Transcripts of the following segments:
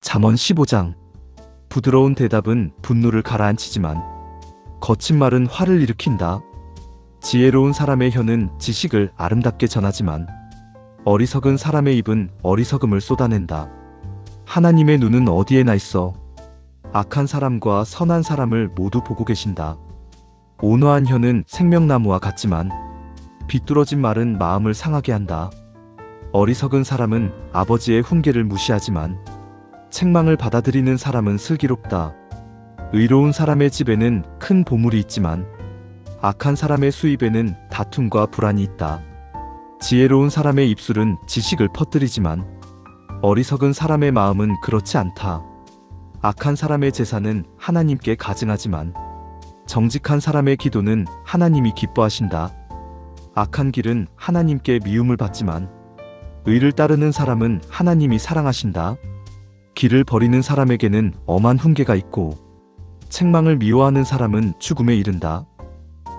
잠언 15장. 부드러운 대답은 분노를 가라앉히지만 거친 말은 화를 일으킨다. 지혜로운 사람의 혀는 지식을 아름답게 전하지만 어리석은 사람의 입은 어리석음을 쏟아낸다. 하나님의 눈은 어디에나 있어 악한 사람과 선한 사람을 모두 보고 계신다. 온화한 혀는 생명나무와 같지만 비뚤어진 말은 마음을 상하게 한다. 어리석은 사람은 아버지의 훈계를 무시하지만 책망을 받아들이는 사람은 슬기롭다. 의로운 사람의 집에는 큰 보물이 있지만 악한 사람의 수입에는 다툼과 불안이 있다. 지혜로운 사람의 입술은 지식을 퍼뜨리지만 어리석은 사람의 마음은 그렇지 않다. 악한 사람의 제사는 하나님께 가증하지만 정직한 사람의 기도는 하나님이 기뻐하신다. 악한 길은 하나님께 미움을 받지만 의를 따르는 사람은 하나님이 사랑하신다. 길을 버리는 사람에게는 엄한 훈계가 있고 책망을 미워하는 사람은 죽음에 이른다.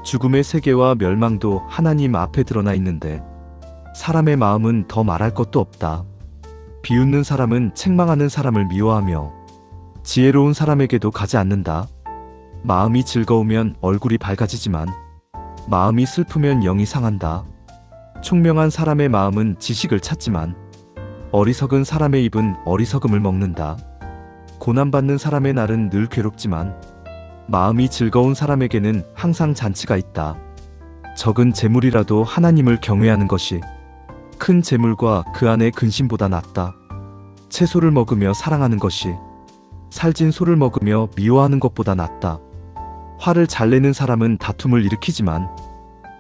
죽음의 세계와 멸망도 하나님 앞에 드러나 있는데 사람의 마음은 더 말할 것도 없다. 비웃는 사람은 책망하는 사람을 미워하며 지혜로운 사람에게도 가지 않는다. 마음이 즐거우면 얼굴이 밝아지지만 마음이 슬프면 영이 상한다. 총명한 사람의 마음은 지식을 찾지만 어리석은 사람의 입은 어리석음을 먹는다. 고난받는 사람의 날은 늘 괴롭지만 마음이 즐거운 사람에게는 항상 잔치가 있다. 적은 재물이라도 하나님을 경외하는 것이 큰 재물과 그 안의 근심보다 낫다. 채소를 먹으며 사랑하는 것이 살진 소를 먹으며 미워하는 것보다 낫다. 화를 잘 내는 사람은 다툼을 일으키지만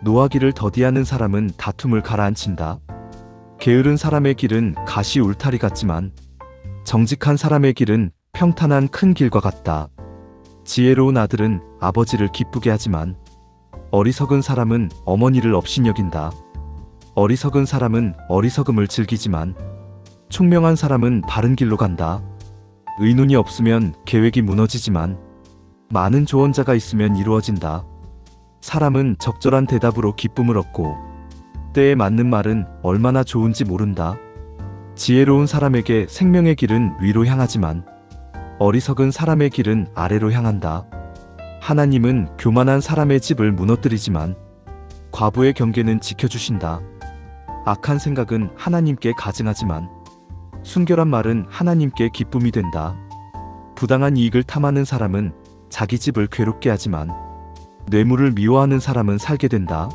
노하기를 더디하는 사람은 다툼을 가라앉힌다. 게으른 사람의 길은 가시 울타리 같지만 정직한 사람의 길은 평탄한 큰 길과 같다. 지혜로운 아들은 아버지를 기쁘게 하지만 어리석은 사람은 어머니를 업신여긴다. 어리석은 사람은 어리석음을 즐기지만 총명한 사람은 바른 길로 간다. 의논이 없으면 계획이 무너지지만 많은 조언자가 있으면 이루어진다. 사람은 적절한 대답으로 기쁨을 얻고 때에 맞는 말은 얼마나 좋은지 모른다. 지혜로운 사람에게 생명의 길은 위로 향하지만 어리석은 사람의 길은 아래로 향한다. 하나님은 교만한 사람의 집을 무너뜨리지만 과부의 경계는 지켜주신다. 악한 생각은 하나님께 가증하지만 순결한 말은 하나님께 기쁨이 된다. 부당한 이익을 탐하는 사람은 자기 집을 괴롭게 하지만 뇌물을 미워하는 사람은 살게 된다.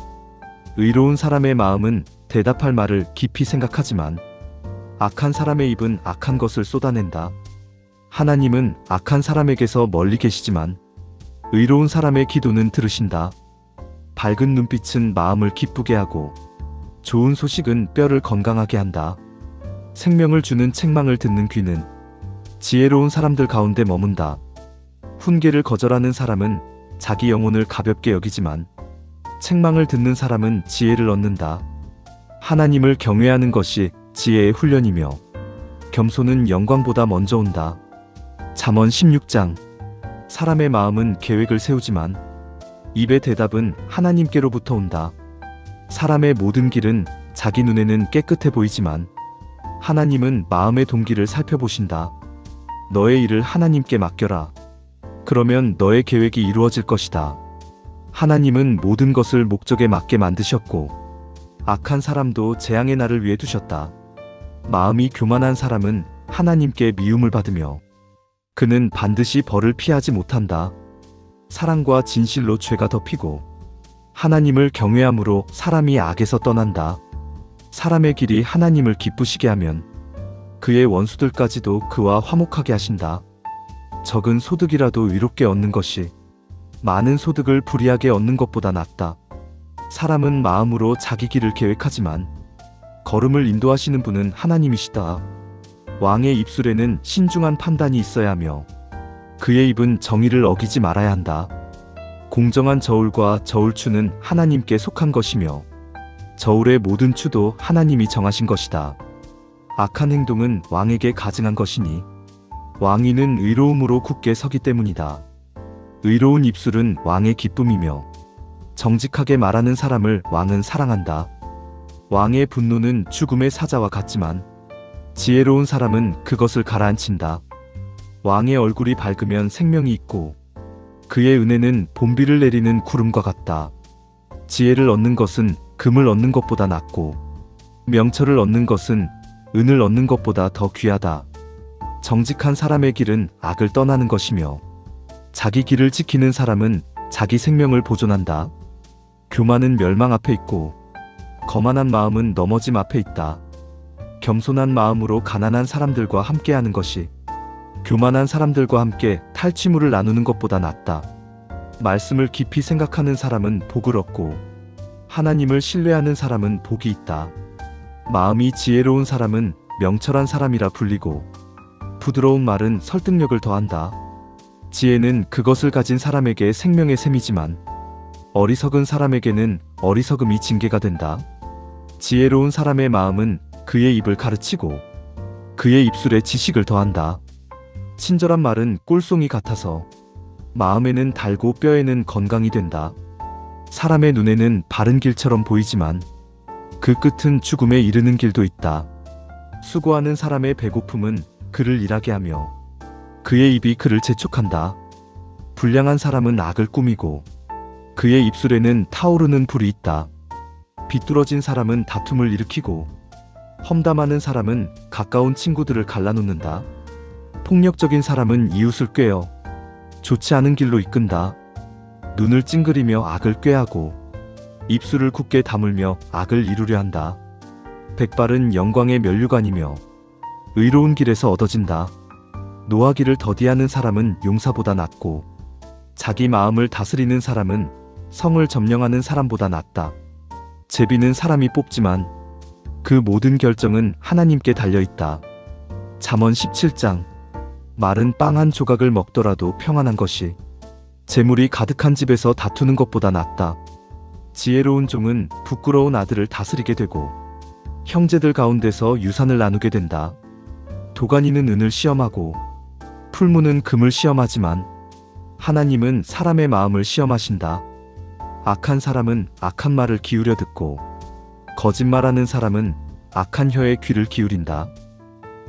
의로운 사람의 마음은 대답할 말을 깊이 생각하지만 악한 사람의 입은 악한 것을 쏟아낸다. 하나님은 악한 사람에게서 멀리 계시지만 의로운 사람의 기도는 들으신다. 밝은 눈빛은 마음을 기쁘게 하고 좋은 소식은 뼈를 건강하게 한다. 생명을 주는 책망을 듣는 귀는 지혜로운 사람들 가운데 머문다. 훈계를 거절하는 사람은 자기 영혼을 가볍게 여기지만 책망을 듣는 사람은 지혜를 얻는다. 하나님을 경외하는 것이 지혜의 훈련이며 겸손은 영광보다 먼저 온다. 잠언 16장. 사람의 마음은 계획을 세우지만 입의 대답은 하나님께로부터 온다. 사람의 모든 길은 자기 눈에는 깨끗해 보이지만 하나님은 마음의 동기를 살펴보신다. 너의 일을 하나님께 맡겨라. 그러면 너의 계획이 이루어질 것이다. 하나님은 모든 것을 목적에 맞게 만드셨고 악한 사람도 재앙의 날을 위해 두셨다. 마음이 교만한 사람은 하나님께 미움을 받으며 그는 반드시 벌을 피하지 못한다. 사랑과 진실로 죄가 덮이고 하나님을 경외함으로 사람이 악에서 떠난다. 사람의 길이 하나님을 기쁘시게 하면 그의 원수들까지도 그와 화목하게 하신다. 적은 소득이라도 위롭게 얻는 것이 많은 소득을 불이하게 얻는 것보다 낫다. 사람은 마음으로 자기 길을 계획하지만 걸음을 인도하시는 분은 하나님이시다. 왕의 입술에는 신중한 판단이 있어야 하며 그의 입은 정의를 어기지 말아야 한다. 공정한 저울과 저울추는 하나님께 속한 것이며 저울의 모든 추도 하나님이 정하신 것이다. 악한 행동은 왕에게 가증한 것이니 왕위는 의로움으로 굳게 서기 때문이다. 의로운 입술은 왕의 기쁨이며 정직하게 말하는 사람을 왕은 사랑한다. 왕의 분노는 죽음의 사자와 같지만 지혜로운 사람은 그것을 가라앉힌다. 왕의 얼굴이 밝으면 생명이 있고 그의 은혜는 봄비를 내리는 구름과 같다. 지혜를 얻는 것은 금을 얻는 것보다 낫고 명철을 얻는 것은 은을 얻는 것보다 더 귀하다. 정직한 사람의 길은 악을 떠나는 것이며 자기 길을 지키는 사람은 자기 생명을 보존한다. 교만은 멸망 앞에 있고 거만한 마음은 넘어짐 앞에 있다. 겸손한 마음으로 가난한 사람들과 함께하는 것이 교만한 사람들과 함께 탈취물을 나누는 것보다 낫다. 말씀을 깊이 생각하는 사람은 복을 얻고 하나님을 신뢰하는 사람은 복이 있다. 마음이 지혜로운 사람은 명철한 사람이라 불리고 부드러운 말은 설득력을 더한다. 지혜는 그것을 가진 사람에게 생명의 샘이지만 어리석은 사람에게는 어리석음이 징계가 된다. 지혜로운 사람의 마음은 그의 입을 가르치고 그의 입술에 지식을 더한다. 친절한 말은 꿀송이 같아서 마음에는 달고 뼈에는 건강이 된다. 사람의 눈에는 바른 길처럼 보이지만 그 끝은 죽음에 이르는 길도 있다. 수고하는 사람의 배고픔은 그를 일하게 하며 그의 입이 그를 재촉한다. 불량한 사람은 악을 꾸미고 그의 입술에는 타오르는 불이 있다. 비뚤어진 사람은 다툼을 일으키고 험담하는 사람은 가까운 친구들을 갈라놓는다. 폭력적인 사람은 이웃을 꾀어 좋지 않은 길로 이끈다. 눈을 찡그리며 악을 꾀하고 입술을 굳게 다물며 악을 이루려 한다. 백발은 영광의 면류관이며 의로운 길에서 얻어진다. 노하기를 더디하는 사람은 용사보다 낫고 자기 마음을 다스리는 사람은 성을 점령하는 사람보다 낫다. 제비는 사람이 뽑지만 그 모든 결정은 하나님께 달려있다. 잠언 17장. 말은 빵 한 조각을 먹더라도 평안한 것이 재물이 가득한 집에서 다투는 것보다 낫다. 지혜로운 종은 부끄러운 아들을 다스리게 되고 형제들 가운데서 유산을 나누게 된다. 도가니는 은을 시험하고 풀무는 금을 시험하지만 하나님은 사람의 마음을 시험하신다. 악한 사람은 악한 말을 기울여 듣고 거짓말하는 사람은 악한 혀에 귀를 기울인다.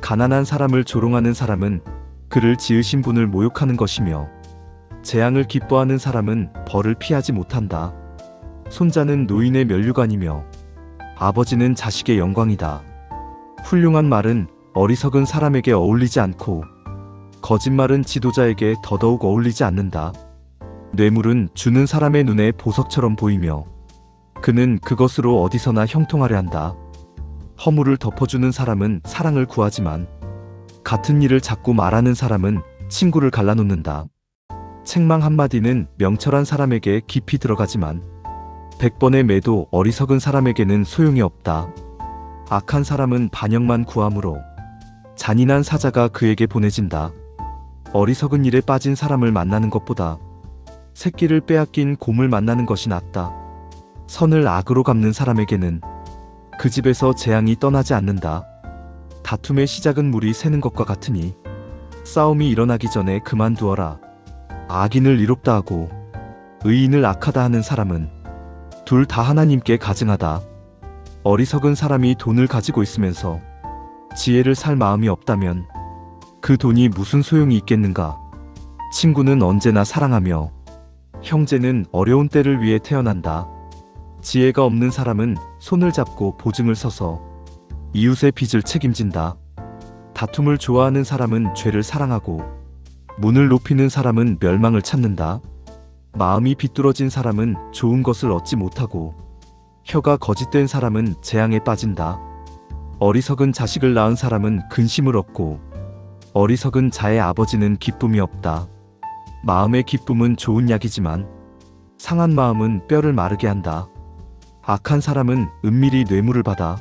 가난한 사람을 조롱하는 사람은 그를 지으신 분을 모욕하는 것이며 재앙을 기뻐하는 사람은 벌을 피하지 못한다. 손자는 노인의 면류관이며 아버지는 자식의 영광이다. 훌륭한 말은 어리석은 사람에게 어울리지 않고 거짓말은 지도자에게 더더욱 어울리지 않는다. 뇌물은 주는 사람의 눈에 보석처럼 보이며 그는 그것으로 어디서나 형통하려 한다. 허물을 덮어주는 사람은 사랑을 구하지만 같은 일을 자꾸 말하는 사람은 친구를 갈라놓는다. 책망 한마디는 명철한 사람에게 깊이 들어가지만 100번의 매도 어리석은 사람에게는 소용이 없다. 악한 사람은 반역만 구함으로 잔인한 사자가 그에게 보내진다. 어리석은 일에 빠진 사람을 만나는 것보다 새끼를 빼앗긴 곰을 만나는 것이 낫다. 선을 악으로 갚는 사람에게는 그 집에서 재앙이 떠나지 않는다. 다툼의 시작은 물이 새는 것과 같으니 싸움이 일어나기 전에 그만두어라. 악인을 이롭다 하고 의인을 악하다 하는 사람은 둘 다 하나님께 가증하다. 어리석은 사람이 돈을 가지고 있으면서 지혜를 살 마음이 없다면 그 돈이 무슨 소용이 있겠는가. 친구는 언제나 사랑하며 형제는 어려운 때를 위해 태어난다. 지혜가 없는 사람은 손을 잡고 보증을 서서 이웃의 빚을 책임진다. 다툼을 좋아하는 사람은 죄를 사랑하고 문을 높이는 사람은 멸망을 찾는다. 마음이 비뚤어진 사람은 좋은 것을 얻지 못하고 혀가 거짓된 사람은 재앙에 빠진다. 어리석은 자식을 낳은 사람은 근심을 얻고 어리석은 자의 아버지는 기쁨이 없다. 마음의 기쁨은 좋은 약이지만 상한 마음은 뼈를 마르게 한다. 악한 사람은 은밀히 뇌물을 받아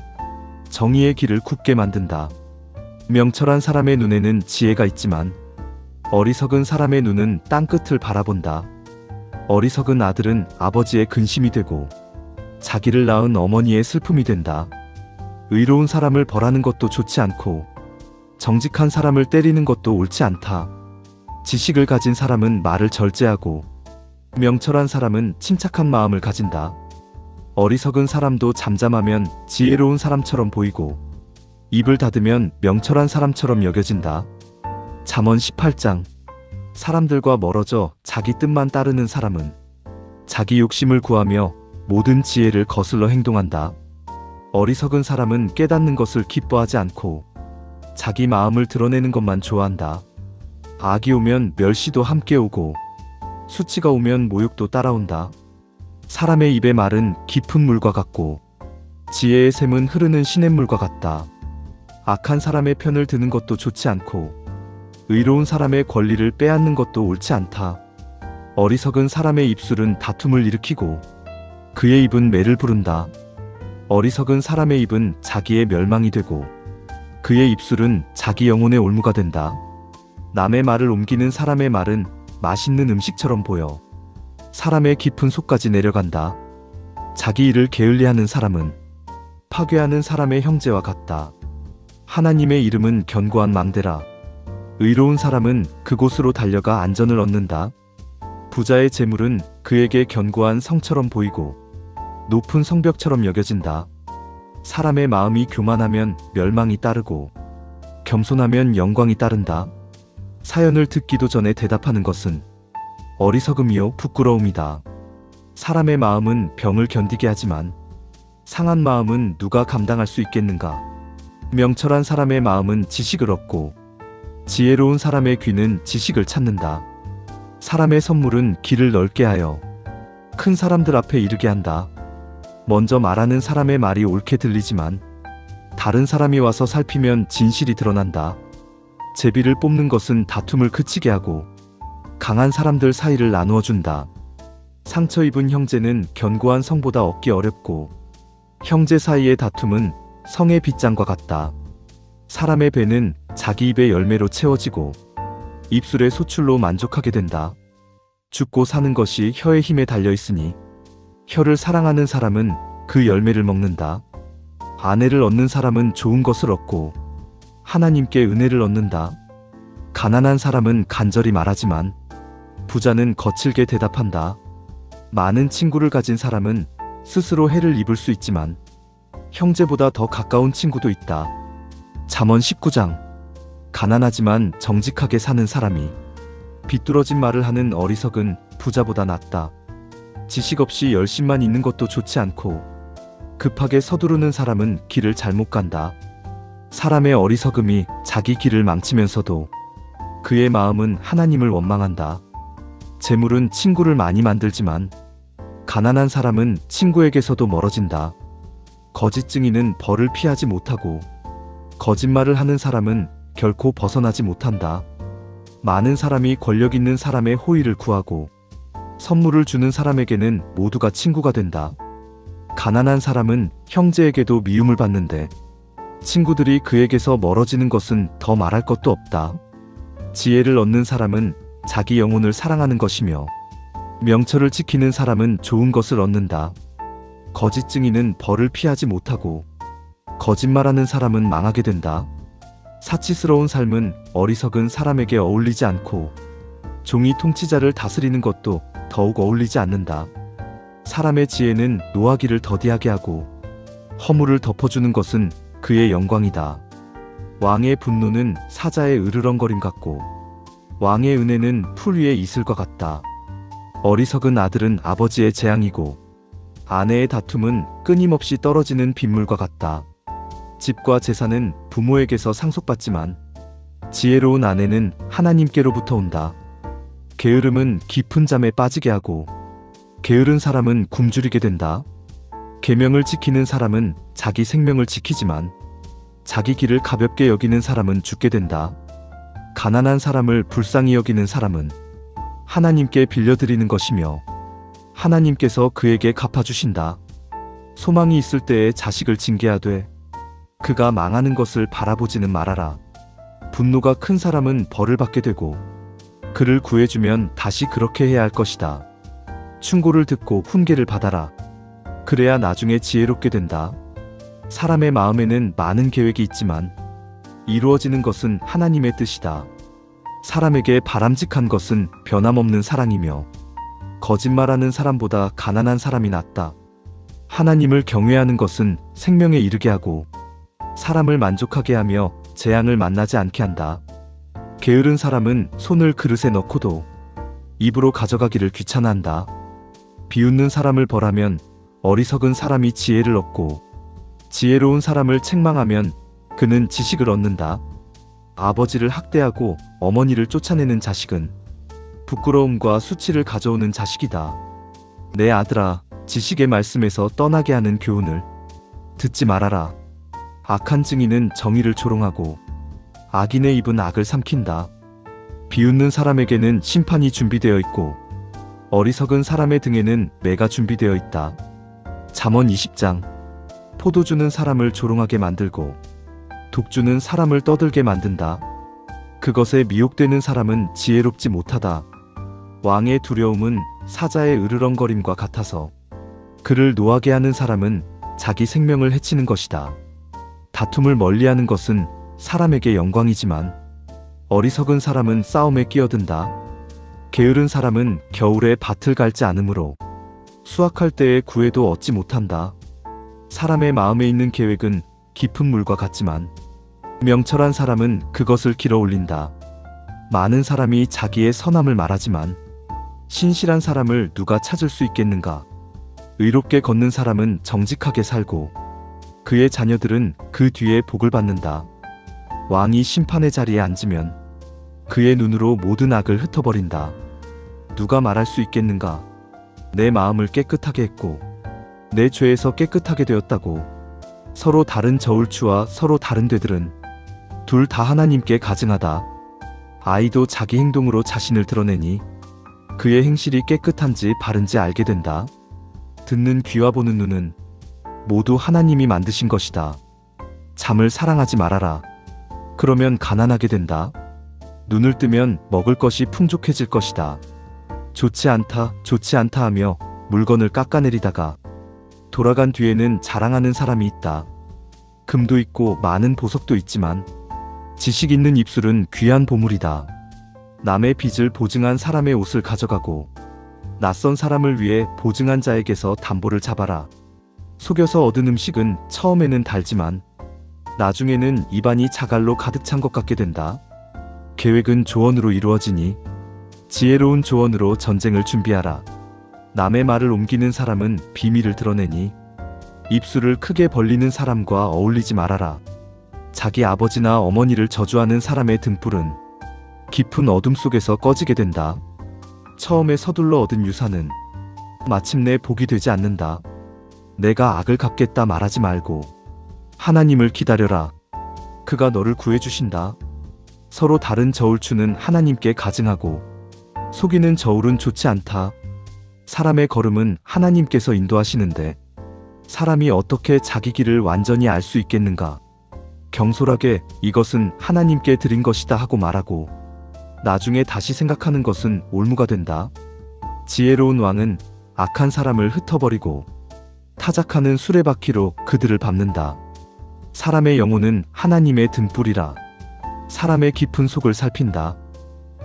정의의 길을 굽게 만든다. 명철한 사람의 눈에는 지혜가 있지만 어리석은 사람의 눈은 땅끝을 바라본다. 어리석은 아들은 아버지의 근심이 되고 자기를 낳은 어머니의 슬픔이 된다. 의로운 사람을 벌하는 것도 좋지 않고 정직한 사람을 때리는 것도 옳지 않다. 지식을 가진 사람은 말을 절제하고 명철한 사람은 침착한 마음을 가진다. 어리석은 사람도 잠잠하면 지혜로운 사람처럼 보이고 입을 닫으면 명철한 사람처럼 여겨진다. 잠언 18장. 사람들과 멀어져 자기 뜻만 따르는 사람은 자기 욕심을 구하며 모든 지혜를 거슬러 행동한다. 어리석은 사람은 깨닫는 것을 기뻐하지 않고 자기 마음을 드러내는 것만 좋아한다. 악이 오면 멸시도 함께 오고 수치가 오면 모욕도 따라온다. 사람의 입의 말은 깊은 물과 같고 지혜의 샘은 흐르는 시냇물과 같다. 악한 사람의 편을 드는 것도 좋지 않고 의로운 사람의 권리를 빼앗는 것도 옳지 않다. 어리석은 사람의 입술은 다툼을 일으키고 그의 입은 매를 부른다. 어리석은 사람의 입은 자기의 멸망이 되고 그의 입술은 자기 영혼의 올무가 된다. 남의 말을 옮기는 사람의 말은 맛있는 음식처럼 보여 사람의 깊은 속까지 내려간다. 자기 일을 게을리하는 사람은 파괴하는 사람의 형제와 같다. 하나님의 이름은 견고한 망대라. 의로운 사람은 그곳으로 달려가 안전을 얻는다. 부자의 재물은 그에게 견고한 성처럼 보이고 높은 성벽처럼 여겨진다. 사람의 마음이 교만하면 멸망이 따르고 겸손하면 영광이 따른다. 사연을 듣기도 전에 대답하는 것은 어리석음이요 부끄러움이다. 사람의 마음은 병을 견디게 하지만 상한 마음은 누가 감당할 수 있겠는가. 명철한 사람의 마음은 지식을 얻고 지혜로운 사람의 귀는 지식을 찾는다. 사람의 선물은 길을 넓게 하여 큰 사람들 앞에 이르게 한다. 먼저 말하는 사람의 말이 옳게 들리지만 다른 사람이 와서 살피면 진실이 드러난다. 제비를 뽑는 것은 다툼을 그치게 하고 강한 사람들 사이를 나누어 준다. 상처 입은 형제는 견고한 성보다 얻기 어렵고 형제 사이의 다툼은 성의 빗장과 같다. 사람의 배는 자기 입의 열매로 채워지고 입술의 소출로 만족하게 된다. 죽고 사는 것이 혀의 힘에 달려있으니 혀를 사랑하는 사람은 그 열매를 먹는다. 아내를 얻는 사람은 좋은 것을 얻고 하나님께 은혜를 얻는다. 가난한 사람은 간절히 말하지만 부자는 거칠게 대답한다. 많은 친구를 가진 사람은 스스로 해를 입을 수 있지만 형제보다 더 가까운 친구도 있다. 잠언 19장. 가난하지만 정직하게 사는 사람이 비뚤어진 말을 하는 어리석은 부자보다 낫다. 지식 없이 열심만 있는 것도 좋지 않고 급하게 서두르는 사람은 길을 잘못 간다. 사람의 어리석음이 자기 길을 망치면서도 그의 마음은 하나님을 원망한다. 재물은 친구를 많이 만들지만 가난한 사람은 친구에게서도 멀어진다. 거짓 증인은 벌을 피하지 못하고 거짓말을 하는 사람은 결코 벗어나지 못한다. 많은 사람이 권력 있는 사람의 호의를 구하고 선물을 주는 사람에게는 모두가 친구가 된다. 가난한 사람은 형제에게도 미움을 받는데 친구들이 그에게서 멀어지는 것은 더 말할 것도 없다. 지혜를 얻는 사람은 자기 영혼을 사랑하는 것이며 명철을 지키는 사람은 좋은 것을 얻는다. 거짓 증인은 벌을 피하지 못하고 거짓말하는 사람은 망하게 된다. 사치스러운 삶은 어리석은 사람에게 어울리지 않고 종이 통치자를 다스리는 것도 더욱 어울리지 않는다. 사람의 지혜는 노하기를 더디하게 하고 허물을 덮어주는 것은 그의 영광이다. 왕의 분노는 사자의 으르렁거림 같고 왕의 은혜는 풀 위의 이슬과 같다. 어리석은 아들은 아버지의 재앙이고 아내의 다툼은 끊임없이 떨어지는 빗물과 같다. 집과 재산은 부모에게서 상속받지만 지혜로운 아내는 하나님께로부터 온다. 게으름은 깊은 잠에 빠지게 하고 게으른 사람은 굶주리게 된다. 계명을 지키는 사람은 자기 생명을 지키지만 자기 길을 가볍게 여기는 사람은 죽게 된다. 가난한 사람을 불쌍히 여기는 사람은 하나님께 빌려드리는 것이며 하나님께서 그에게 갚아주신다. 소망이 있을 때에 자식을 징계하되 그가 망하는 것을 바라보지는 말아라. 분노가 큰 사람은 벌을 받게 되고 그를 구해주면 다시 그렇게 해야 할 것이다. 충고를 듣고 훈계를 받아라. 그래야 나중에 지혜롭게 된다. 사람의 마음에는 많은 계획이 있지만 이루어지는 것은 하나님의 뜻이다. 사람에게 바람직한 것은 변함없는 사랑이며 거짓말하는 사람보다 가난한 사람이 낫다. 하나님을 경외하는 것은 생명에 이르게 하고 사람을 만족하게 하며 재앙을 만나지 않게 한다. 게으른 사람은 손을 그릇에 넣고도 입으로 가져가기를 귀찮아한다. 비웃는 사람을 벌하면 어리석은 사람이 지혜를 얻고, 지혜로운 사람을 책망하면 그는 지식을 얻는다. 아버지를 학대하고 어머니를 쫓아내는 자식은 부끄러움과 수치를 가져오는 자식이다. 내 아들아, 지식의 말씀에서 떠나게 하는 교훈을 듣지 말아라. 악한 증인은 정의를 조롱하고 악인의 입은 악을 삼킨다. 비웃는 사람에게는 심판이 준비되어 있고 어리석은 사람의 등에는 매가 준비되어 있다. 잠언 20장. 포도주는 사람을 조롱하게 만들고 독주는 사람을 떠들게 만든다. 그것에 미혹되는 사람은 지혜롭지 못하다. 왕의 두려움은 사자의 으르렁거림과 같아서 그를 노하게 하는 사람은 자기 생명을 해치는 것이다. 다툼을 멀리하는 것은 사람에게 영광이지만 어리석은 사람은 싸움에 끼어든다. 게으른 사람은 겨울에 밭을 갈지 않으므로 수확할 때에 구애도 얻지 못한다. 사람의 마음에 있는 계획은 깊은 물과 같지만 명철한 사람은 그것을 길어 올린다. 많은 사람이 자기의 선함을 말하지만 신실한 사람을 누가 찾을 수 있겠는가? 의롭게 걷는 사람은 정직하게 살고 그의 자녀들은 그 뒤에 복을 받는다. 왕이 심판의 자리에 앉으면 그의 눈으로 모든 악을 흩어버린다. 누가 말할 수 있겠는가? 내 마음을 깨끗하게 했고 내 죄에서 깨끗하게 되었다고. 서로 다른 저울추와 서로 다른 되들은 둘 다 하나님께 가증하다. 아이도 자기 행동으로 자신을 드러내니 그의 행실이 깨끗한지 바른지 알게 된다. 듣는 귀와 보는 눈은 모두 하나님이 만드신 것이다. 잠을 사랑하지 말아라. 그러면 가난하게 된다. 눈을 뜨면 먹을 것이 풍족해질 것이다. 좋지 않다, 좋지 않다 하며 물건을 깎아내리다가 돌아간 뒤에는 자랑하는 사람이 있다. 금도 있고 많은 보석도 있지만 지식 있는 입술은 귀한 보물이다. 남의 빚을 보증한 사람의 옷을 가져가고 낯선 사람을 위해 보증한 자에게서 담보를 잡아라. 속여서 얻은 음식은 처음에는 달지만 나중에는 입안이 자갈로 가득 찬 것 같게 된다. 계획은 조언으로 이루어지니 지혜로운 조언으로 전쟁을 준비하라. 남의 말을 옮기는 사람은 비밀을 드러내니 입술을 크게 벌리는 사람과 어울리지 말아라. 자기 아버지나 어머니를 저주하는 사람의 등불은 깊은 어둠 속에서 꺼지게 된다. 처음에 서둘러 얻은 유산은 마침내 복이 되지 않는다. 내가 악을 갚겠다 말하지 말고 하나님을 기다려라. 그가 너를 구해주신다. 서로 다른 저울추는 하나님께 가증하고 속이는 저울은 좋지 않다. 사람의 걸음은 하나님께서 인도하시는데 사람이 어떻게 자기 길을 완전히 알 수 있겠는가? 경솔하게 이것은 하나님께 드린 것이다 하고 말하고 나중에 다시 생각하는 것은 올무가 된다. 지혜로운 왕은 악한 사람을 흩어버리고 타작하는 수레바퀴로 그들을 밟는다. 사람의 영혼은 하나님의 등불이라. 사람의 깊은 속을 살핀다.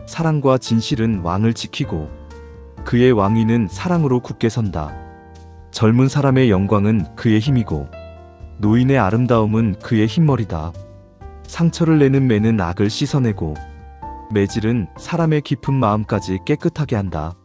사랑과 진실은 왕을 지키고 그의 왕위는 사랑으로 굳게 선다. 젊은 사람의 영광은 그의 힘이고 노인의 아름다움은 그의 흰머리다. 상처를 내는 매는 악을 씻어내고 매질은 사람의 깊은 마음까지 깨끗하게 한다.